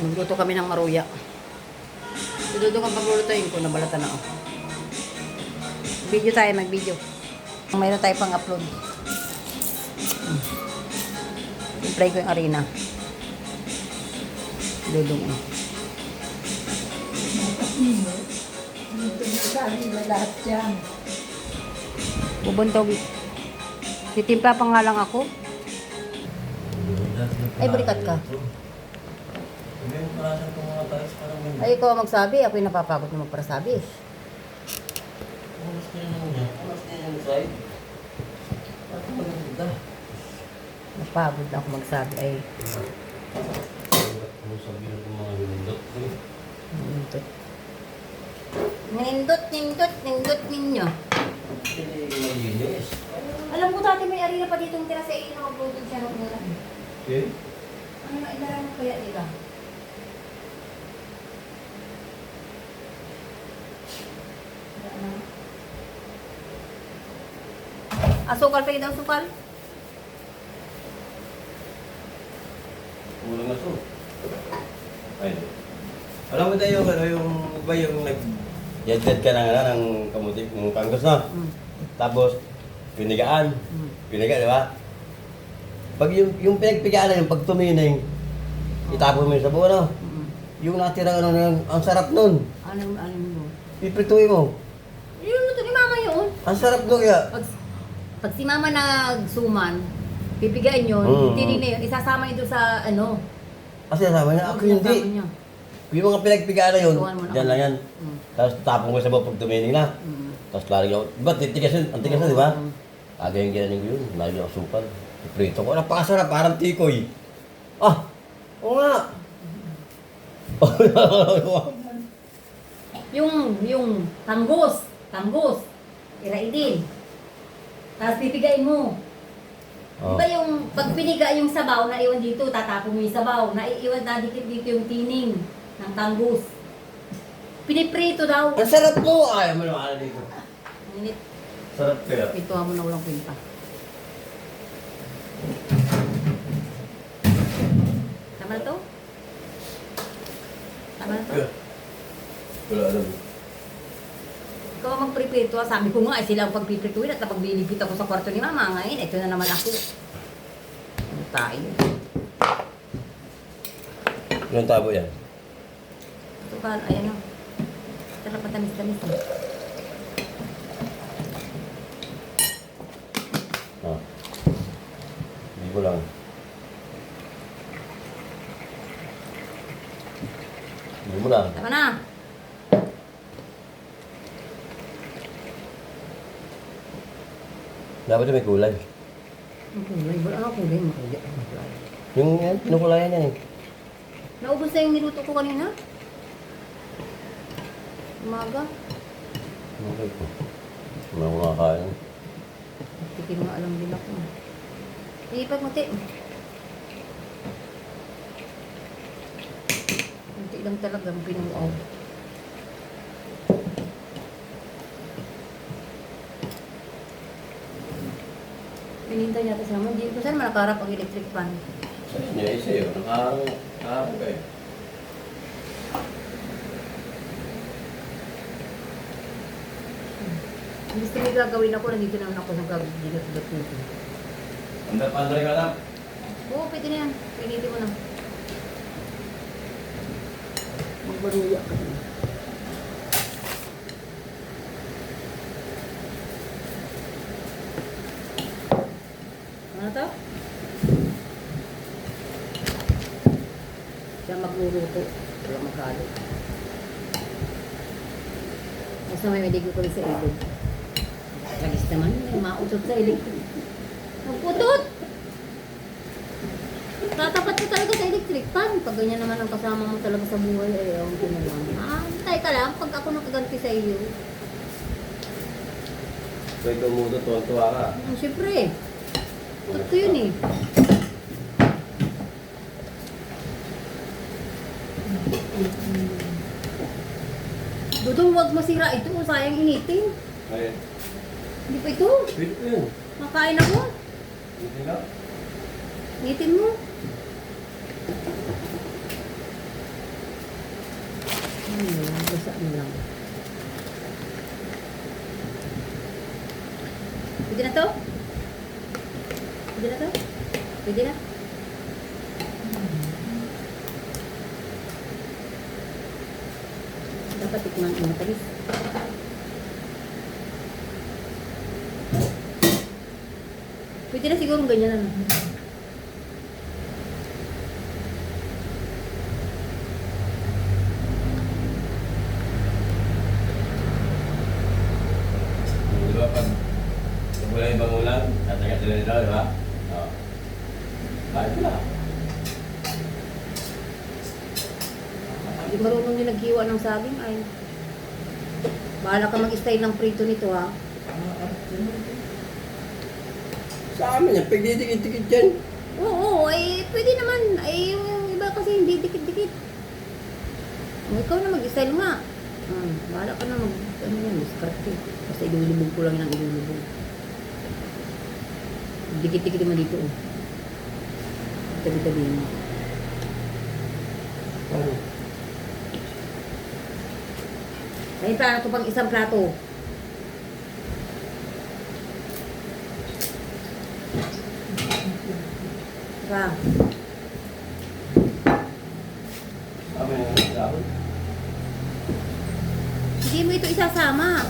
Magluto kami ng maruya. Dududong ang paglulutuin ko, nabalatan na ako. Video tayo, mag-video. Mayroon tayo pang upload. I-fry ko yung harina. Dudong. Lahat yan. Bubuntog. Titimpla pa nga lang ako. Ay, balikat ka. Ay, ikaw ang magsabi. Ako yung napapagod na magparasabi. Napagod na ako magsabi. Ay, nindot. Nindot ninyo. Alam ko dati may arena pa ditong tira sa iyo. Nakablutod siya ng mula. Okay. Ano na ilaran mo kaya nila? Asukal pa daw sukal? Ulang na to. Ayun. Alam mo tayo, yung iba yung nag-jad ka ng kamutik, ng kanggos na. Tapos, pinigaan. Piniga, di ba? Pag yung pinagpigaan na yung pag tumining, itapon mo yung sabaw, ano? Yung natirang ano, ang sarap nun. Alam mo. Piprituin mo. Yun luto ni mama yun. Ang sarap nun kaya. Pag si mama nagsuman, pipigain yun, hindi na yun, isasama yun doon sa ano. Kasi nasama niya, ako hindi. Niya. Yung mga pinagpigaan na yun, Tuwan mo na dyan ako. lang yan. Tapos tapon ko sa sabaw pag tumining na. Tapos lalagyan ako. Diba, titigas yun? Ang tigas na, di ba? Lagyan ginanin ko yun. Lagyan ako supal. Iprito ko. Napakasarap. Parang tikoy. Ah! Oo nga! Yung tanggos, iraidin. Tapos pipigain mo. Oh. Diba yung pag piniga yung sabaw, naiwan dito, tatapon mo yung sabaw, naiiwan na dito yung tining ng tanggos. Piniprito daw. Ang sarap mo! Ayaw mo naman dito. Init. Sarap kaya. Pintuhan mo na walang kwenta. Tama na to? Tama na to? Wala alam. Ikaw ang magpriprito. Sabi ko nga, sila ang pagpiprituin at napagbinibit ako sa kwarto ni mama. Ngayon, ito na naman ako. Ano tayo? Ilang tabo yan? Ito ka, ayan o. Sarap matamis-tamis eh. Ah. Hindi ko lang. Hindi mo lang. Tama na. Dapat may kulay. Ang kulay. Ano kulay? Makulay. Yung yan, pinukulayan yan eh. Naubos na yung niluto ko kanina. Umaga. Okay po. Wala ko makakain. Tikin nga alam din ako. Ipag mati. Kunti lang talaga ang pinuaw. Pinintay natin sa naman. Hindi ko saan manakarap ang electric fan. Sa'yo niya, sa'yo. Nakaharap kayo. Gusto may gagawin ako. Nandito naman ako sa gagawin nito. Andar ka lang. Oo, pwede na yan. Pinitin mo na. Magbaruya ka na. Ano to? Siya magluluto. Wala magkalo. Basta may medigo ko rin sa ilog. Lagis naman, may mautot sa electric. Nagputot! Tatapat mo talaga sa electric fan. Pag ganyan naman ang kasama mo talaga sa buhay, ay ewan ko na lang. Antay ka lang pag ako nakaganti sa iyo. Pwede tumuto, tuwa ka. Siyempre. Totoo yun eh. Dudong, huwag masira ito. Sayang initin. Ayun. Hindi pa ito. Pwede ko yun. Makain ako. Hindi ka? Initin mo. Sa ano lang. Pwede na to? Pwede na to? Pwede na? Dapat tikman ang matalis. Pwede na siguro ganyan na. Di ba pag wala ibang ulam, tatagat sila nito, di ba? Oo. Bakit wala? Hindi marunong din naghiwa ng saging ay. Bahala ka mag-style ng prito nito ha. Sa amin yan, pagdidikit-dikit yan. Oo, ay pwede naman. Ay yung iba kasi hindi dikit-dikit. Ikaw na mag-style nga. Bahala ka na ano yan, diskarte. Basta ilulubog ko lang yung ilulubog. Dikit-dikit naman dito. Oh. Tabi-tabi mo. Ano? Ay, paano ito pang isang plato? Pa. Amin yung dahon. Hindi mo ito isasama.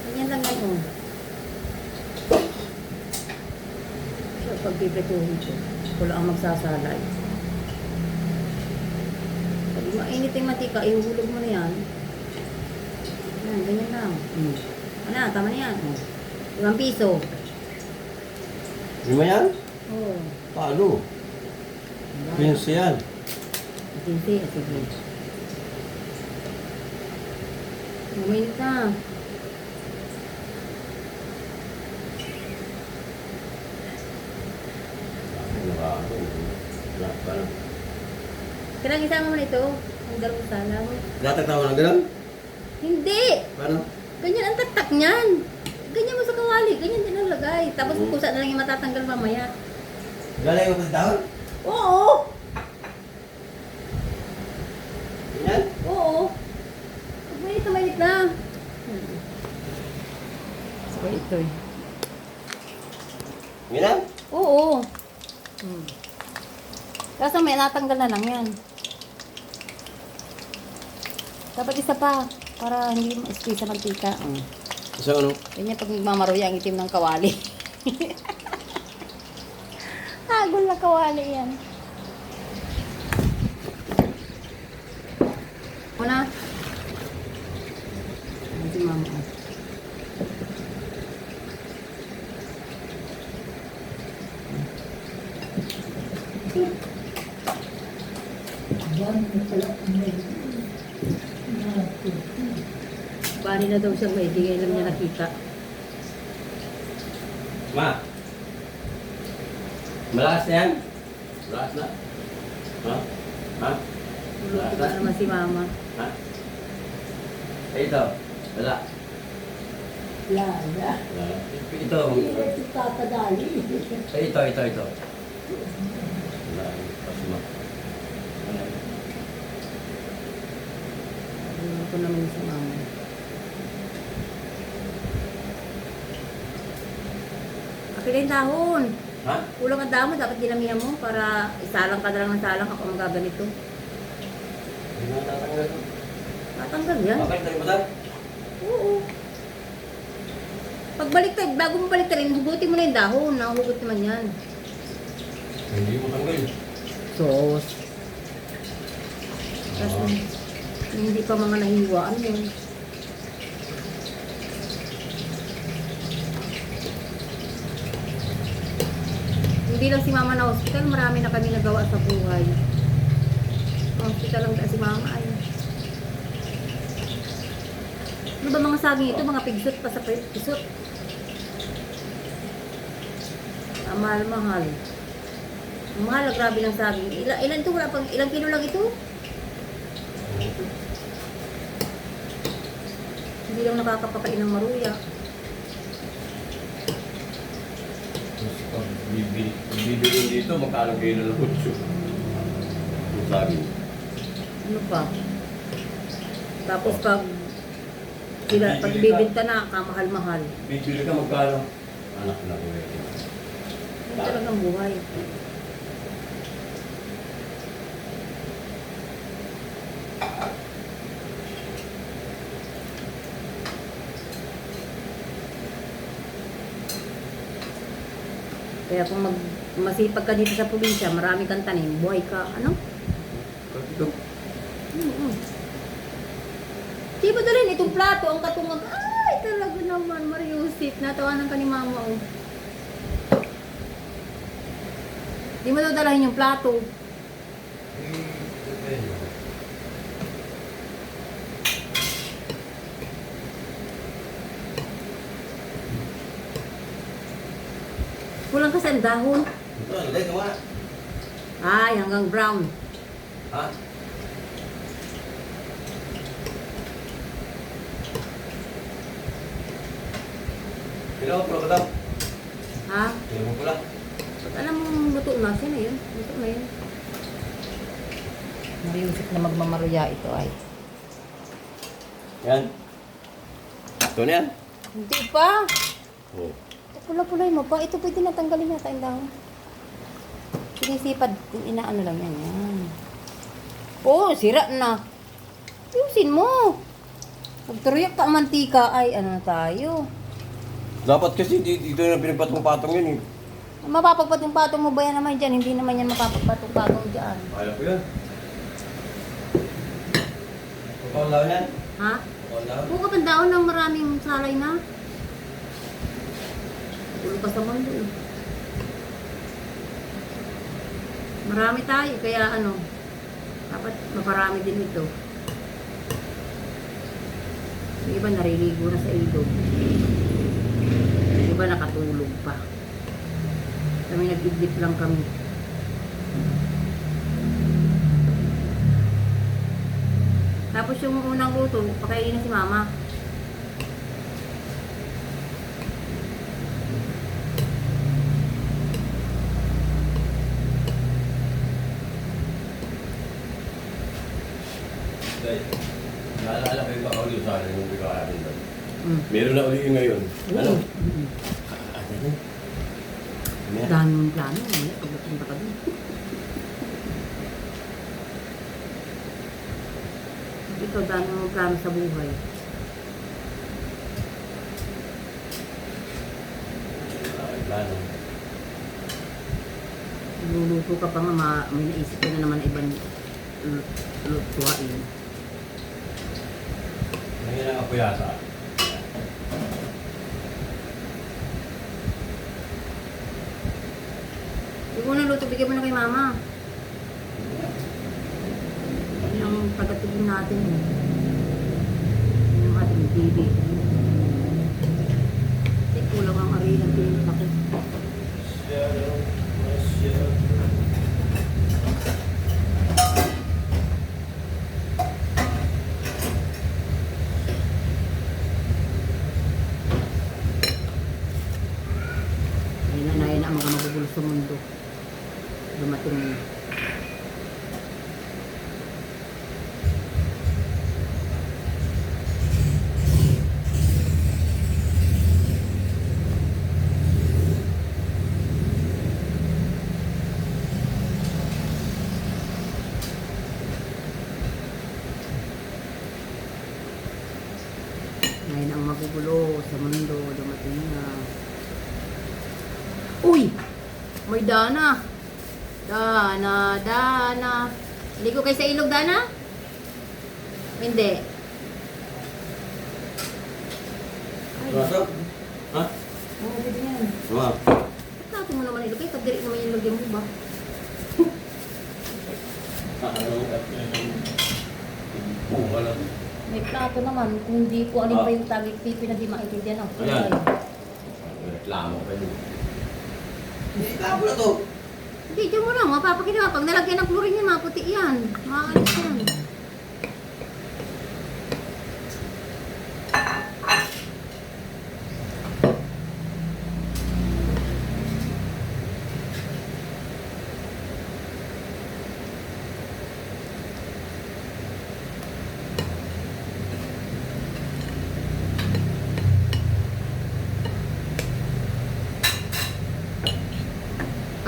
Ganyan lang yan, oh. So, pag pipretuhin ko, ako lang ang magsasalay. Pag mainit yung matika, ihulog mo na yan. Yan, ganyan lang. Ano, tama na yan. Oh. 5 piso. Lima yan? Oo. Paano? 15 yan. 15, sige. Mainit na. Ano ba ako? Wala, paano? Kailangan isama mo na ito. Ang dalawang sala mo. Natagtawa ng gano'n? Hindi! Paano? Ganyan ang taktak niyan. Ganyan mo sa kawali. Ganyan din ang lagay. Tapos kung saan na lang yung matatanggal mamaya. Lalay ko sa dahon? Oo! Yan? Oo! Pag mainit na mainit na. So, ito eh. Yan? Oo! Kaso may natanggal na lang yan. Dapat isa pa. Para hindi ma-squeeze sa mantika. Isang ano? Ganyan pag nagmamaroya ang itim ng kawali. Agol na kawali yan. Una. Ayan si mama. Yan, pala ang may Bali na daw siyang may di alam niya nakita. Ma! Malakas na yan? Malakas na? Ha? Ha? Wala na naman si mama. Ha? Eh, ito. Wala. lala. Wala. Ito. Hindi ito tatadali. Eh, ito. Wala. Pasuma. Wala. Ano ko naman si mama. Kapila yung dahon. Ha? Kulang ang dahon, dapat dinamihan mo para isalang ka na lang ng salang ako magaganito. Hindi na tatanggal ko. Tatanggal yan. Bakit tayo ba tayo? Oo. Pagbaliktad, bago mo baliktad, hugutin mo na yung dahon. Nahugot naman yan. Hindi mo tanggal. Sos. Kasi hindi pa mga nahiwa. Ano yun? Hindi lang si mama na hospital, marami na kami nagawa sa buhay. Hospital lang si mama ay. Ano ba mga saging ito? Mga pigsot pa sa pisot. Ang mahal-mahal. Ang mahal, grabe ng saging. Ilan ito? Wala pang, ilang kilo lang ito? Hindi lang nakakapakain ng maruya. Bibili dito, magkano kayo na lang kutso. Yung sabi. Ano pa? Tapos pag bibinta na, kamahal-mahal. Bibili ka magkano? Anak na ko yun. Yan talagang buhay. Kaya kung masipag ka dito sa probinsya, marami kang tanim, buhay ka, ano? Ito. Di ba dalhin itong plato, ang katungag, ay talaga naman, Mariusip, natawanan ka ni mama, oh. Di mo daw dalahin yung plato. Kulang ka sa dahon. Ito, hindi ka nga. Ay, hanggang brown. Ha? Pila ko pula ka daw? Ha? Pila mo pula? Ba't alam mo, luto na siya na yun. Luto na yun. Mariusip na magmamaruya ito ay. Yan. Ito na yan. Hindi pa. Oh. Pula-pulay mo pa. Ito pwede natanggalin natin yung dahon. Sinisipad. Inaano lang yan. Yan. Oo, sira na. Ayusin mo. Pagturuyak ka ang mantika ay ano na tayo. Dapat kasi dito na pinipatong-patong yun eh. Mapapagpatong-patong mo ba yan naman dyan? Hindi naman yan mapapagpatong-patong dyan. Kaya ko yan. Pagkaon lang yan? Ha? Pagkaon lang? Buka pang daon ng maraming salay na. Ulo ka sa mundo eh. Marami tayo, kaya ano, dapat maparami din ito. Yung iba nariligo na sa ilog. Yung iba nakatulog pa. Kami nag-idlip lang kami. Tapos yung unang luto, pakainin na si mama. Naalala ko yung baka ulit sa akin yung bigla natin doon. Meron na ulit yung ngayon. Oo. Ano? Ano yun? Ano yan? Dami mong plano. Mamaya, pag napunta ka doon. Ito, dami mong plano sa buhay. Plano. Luluto ka pa nga, may naisip ka na naman na ibang lutuain. Ngayon ang apo yata. Yung unang luto, bigyan mo na kay mama. Yung pagkatubin natin. Yung ating baby. Kasi kulang ang arilan din ako. Hinanayan na ang mga magugulo sa mundo. Dumating na. Ngayon ang magugulo sa mundo, dumating na. Uy! May Dana! Dana! Hindi ko kayo sa ilog, Dana? Hindi. Ay, Masok? Ha? Oo, pwede yan. Mga? Ba't natin mo naman ilog? Kaya kadiri naman yung lagyan mo ba? Wala. May plato naman. Kung hindi ko alin pa yung tagig pipi na di maintindihan. Ayan. Reklamo ka doon. Hindi ka na to. Hindi, dyan mo lang. Mapapakita. Pag nalagyan ng chlorine yan, maputi yan. Makakalis yan.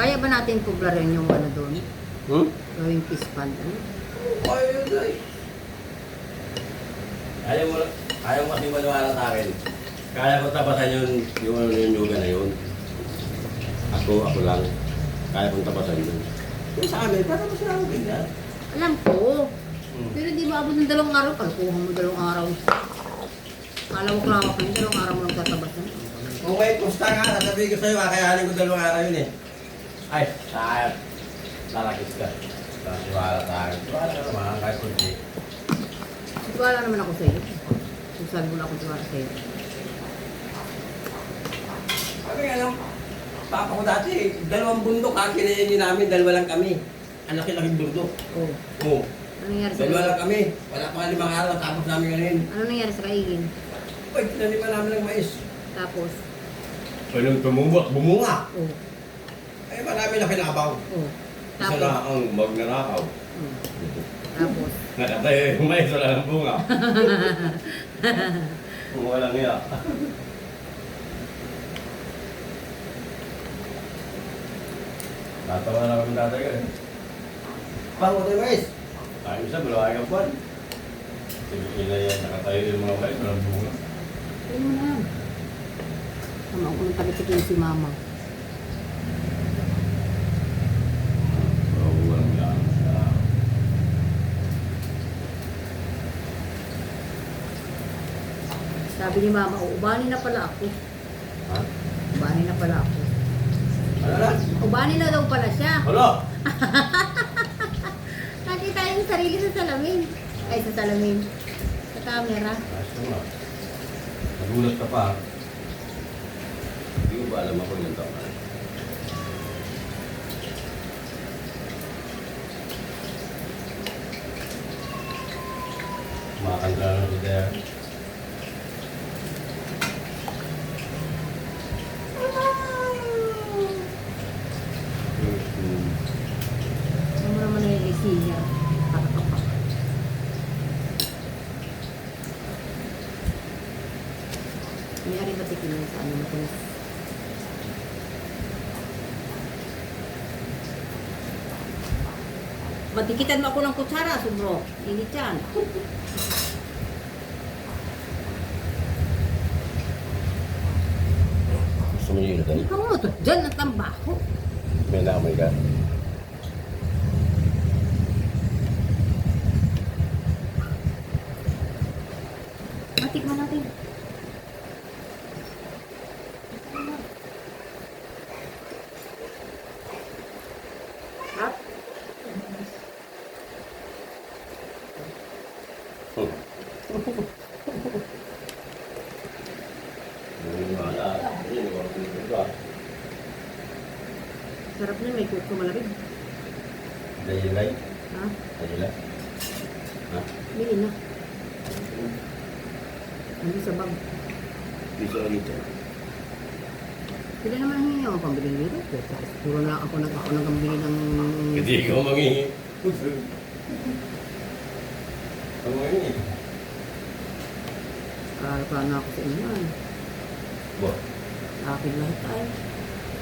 Kaya ba natin puglarin yung ano doon? Hmm? Gawing fish pond, ano? Ayun ay. Ayaw mo kasi maniwala sa akin. Kaya ko tapasan yung yoga na yun. Ako lang. Kaya kong tapasan yun. Yung sa amin, para mo sila ganyan. Alam ko. Hmm. Pero di ba abot ng 2 araw? Kalkuhan mo 2 araw. Kalawak-lawak yun, 2 araw mo lang tatabasan. Kung may pusta nga, sasabihin ko sa'yo, kakayanin ko 2 araw yun eh. Ay, sayang. Lalakis ka. Tiwala sa akin. Tiwala ka naman, kahit kunti. Tiwala naman ako sa'yo. Kung saan mo na ako tiwala sa'yo. Sabi nga lang, papa ko dati, 2 bundok ha, kinainin namin, 2 lang kami. Ang laki-laking bundok. Oo. Oo. Ano nangyari sa 2 lang kaigin? kami. Wala pa nga 5 araw, tapos namin ngayon. Ano nangyari sa kaigin? Uy, tinaniman namin ng mais. Tapos? Walang tumubot, bumunga. Oo. Ay, marami na kinabaw. Oo. Isa Tapos? na ang magnanakaw. Oo. Tapos? Nakatayo yung mais, wala ng bunga. Kung walang iya. Natawa na kami tatay ko eh. Paano tayo mais? Tayo isa, malawag ang buwan. Ina yan, nakatayo yung mga mais, walang bunga. Ayun mo na. Tama ako nang tabi-tikin si mama. Walang yan. Sabi ni mama, ubanin na pala ako. Ha? Ubanin na pala ako. Ano na? Ubanin na daw pala siya. Hala! Nakita yung sarili sa salamin. Ay, sa salamin. Sa camera. Ayos ko nga. Nagulat ka pa. Hindi ko ba alam ako yung taon na? Kumakanta na si Dea. Ano mo naman yung lisiya? Pakakapak. May ari ba tikin sa ano mo kunis? Matikitan mo ako ng kutsara, subro. Init yan. Gusto mo yung inutan? Ikaw mo, dyan ang tambaho. May nakamay ka? Matikman natin. Sarap. Sarap na, may kuko malapit. Dahilay? Ha? Dahilay? Ha? Bili na. Hindi sa bag. Piso dito. Sila naman hingi ako pambili nito. Puro lang ako nagpambili ng... Hindi ko mangingi. Ang mangingi. Karapa na ako sa inyo. Bo, Akin lahat tayo.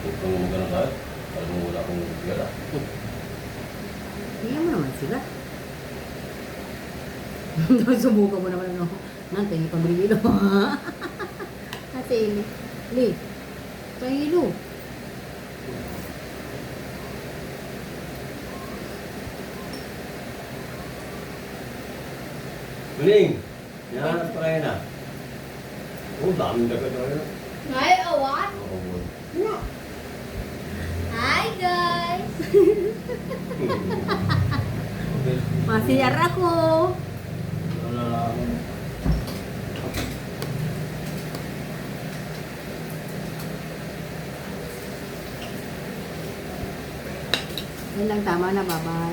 huwag kang magano tayo. Alam mo wala akong pera. Hiya mo naman sila. Subukan mo naman ano. Nante, yung pambili nito. Kasi, Li, pahilo. Muling! Yan, pa kayo na. Oh, daming dagat na rin. Hi, a what? Oo. Hi, guys! Masiyar ako. Yan lang, tama na, bye-bye.